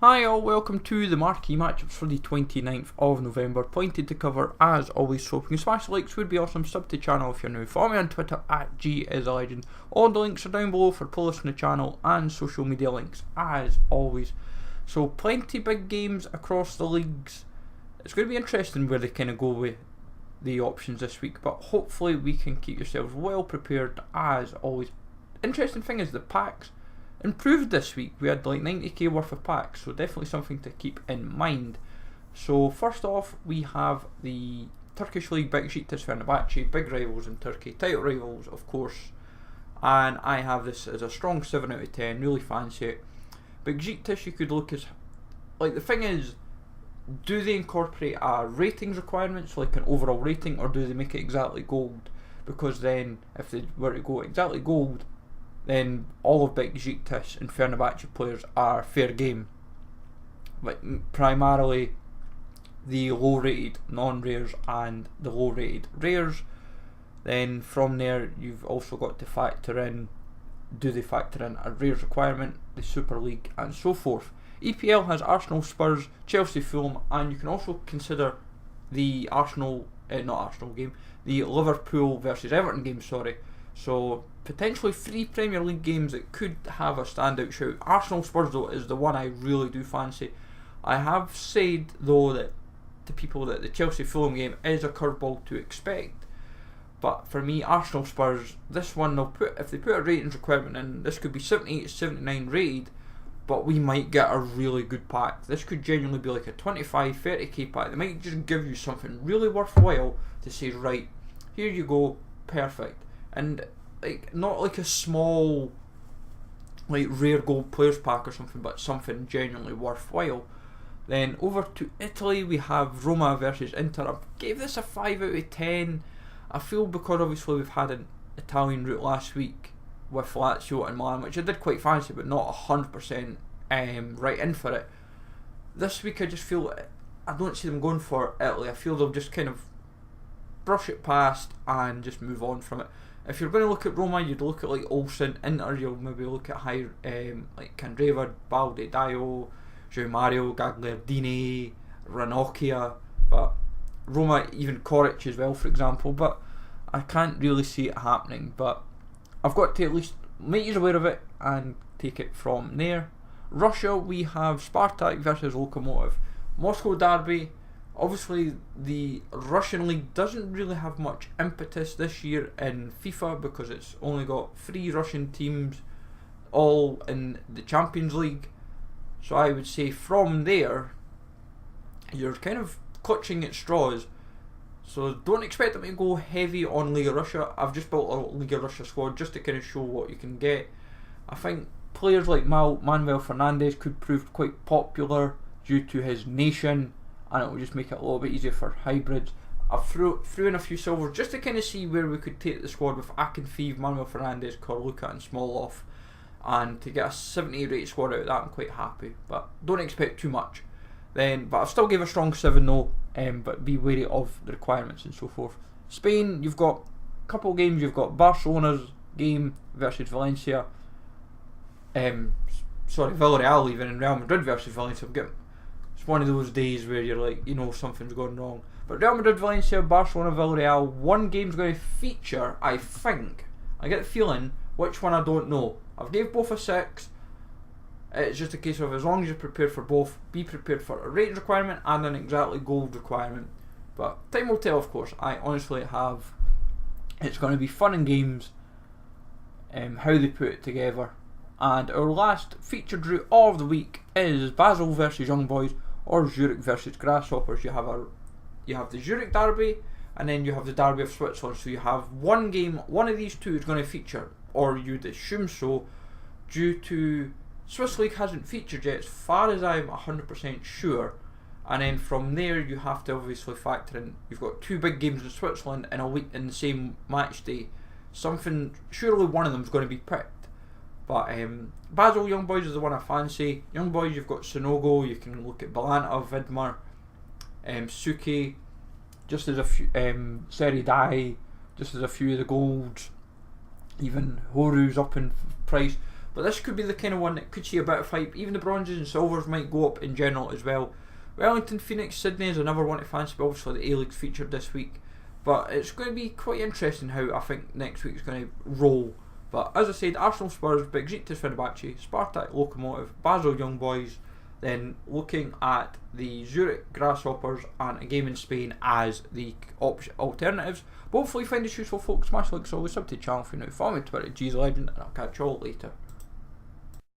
Hi all, welcome to the Marquee Matchups for the 29th of November. Plenty to cover as always, so if you can smash the likes would be awesome. Sub to the channel if you're new. Follow me on Twitter at @GIsALegend. All the links are down below for playlists on the channel and social media links as always. So plenty big games across the leagues. It's going to be interesting where they kind of go with the options this week, but hopefully we can keep yourselves well prepared as always. Interesting thing is the packs improved this week. We had like 90k worth of packs, so definitely something to keep in mind. So first off, we have the Turkish League Besiktas Fenerbahce, big rivals in Turkey, title rivals of course, and I have this as a strong 7 out of 10, really fancy it. Besiktas you could look as, like, the thing is, do they incorporate a ratings requirement, so like an overall rating, or do they make it exactly gold? Because then if they were to go exactly gold, then all of Besiktas and Fenerbahce players are fair game. Like primarily the low rated non-rares and the low rated rares. Then from there you've also got to factor in, do they factor in a rares requirement, the Super League and so forth. EPL has Arsenal, Spurs, Chelsea, Fulham, and you can also consider the the Liverpool versus Everton game, So potentially 3 Premier League games that could have a standout shout. Arsenal Spurs though is the one I really do fancy. I have said though that to people that the Chelsea Fulham game is a curveball to expect, but for me Arsenal Spurs, this one if they put a ratings requirement in, this could be 78 79 rated, but we might get a really good pack. This could genuinely be like a 25-30k pack. They might just give you something really worthwhile to say, right, here you go, perfect. And like, not like a small like rare gold players pack or something, but something genuinely worthwhile. Then over to Italy, we have Roma versus Inter. I gave this a 5 out of 10. I feel because obviously we've had an Italian route last week with Lazio and Milan, which I did quite fancy, but not 100% right in for it. This week I just feel, I don't see them going for Italy. I feel they'll just kind of brush it past and just move on from it. If you're going to look at Roma, you'd look at like Olsen. Inter, you'll maybe look at like Candreva, Balde, Dio, João Mario, Gagliardini, Ranocchia, but Roma, even Koric as well, for example. But I can't really see it happening. But I've got to at least make you aware of it and take it from there. Russia, we have Spartak versus Lokomotiv. Moscow derby. Obviously the Russian league doesn't really have much impetus this year in FIFA because it's only got 3 Russian teams all in the Champions League. So I would say from there you're kind of clutching at straws. So don't expect them to go heavy on Liga Russia. I've just built a Liga Russia squad just to kind of show what you can get. I think players like Manuel Fernandez could prove quite popular due to his nation, and it will just make it a little bit easier for hybrids. I threw in a few silvers just to kind of see where we could take the squad with Akinfeev, Manuel Fernandez, Korluka and Smolov, and to get a 70 rated squad out of that I'm quite happy, but don't expect too much. But I've still gave a strong 7 though, but be wary of the requirements and so forth. Spain, you've got a couple of games. You've got Barcelona's game versus Valencia, Villarreal even, and Real Madrid versus Valencia. It's one of those days where you're like, you know, something's going wrong. But Real Madrid, Valencia, Barcelona, Villarreal, one game's going to feature, I think. I get the feeling, which one I don't know. I've gave both a 6. It's just a case of, as long as you're prepared for both, be prepared for a rating requirement and an exactly gold requirement. But time will tell, of course. I honestly have, it's going to be fun and games, how they put it together. And our last featured route of the week is Basel versus Young Boys or Zurich versus Grasshoppers. You have the Zurich derby, and then you have the derby of Switzerland. So you have one game, one of these two is going to feature, or you'd assume so, due to Swiss League hasn't featured yet, as far as I'm 100% sure. And then from there you have to obviously factor in, you've got 2 big games in Switzerland in a week in the same match day. Surely one of them is going to be picked. But Basel Young Boys is the one I fancy. Young Boys, you've got Sonogo, you can look at Balanta, Vidmar, Suki, just as a few, Seri Dai, just as a few of the golds. Even Horu's up in price. But this could be the kind of one that could see a bit of hype. Even the bronzes and silvers might go up in general as well. Wellington, Phoenix, Sydney is another one to fancy, but obviously the A-League's featured this week. But it's going to be quite interesting how I think next week's going to roll. But as I said, Arsenal, Spurs, Besiktas, Fenerbahce, Spartak, Lokomotiv, Basel, Young Boys. Then looking at the Zurich Grasshoppers and a game in Spain as the alternatives. But hopefully you find this useful, folks. Smash like, so sub to the channel for now. Follow me on Twitter, GZLegend, and I'll catch you all later.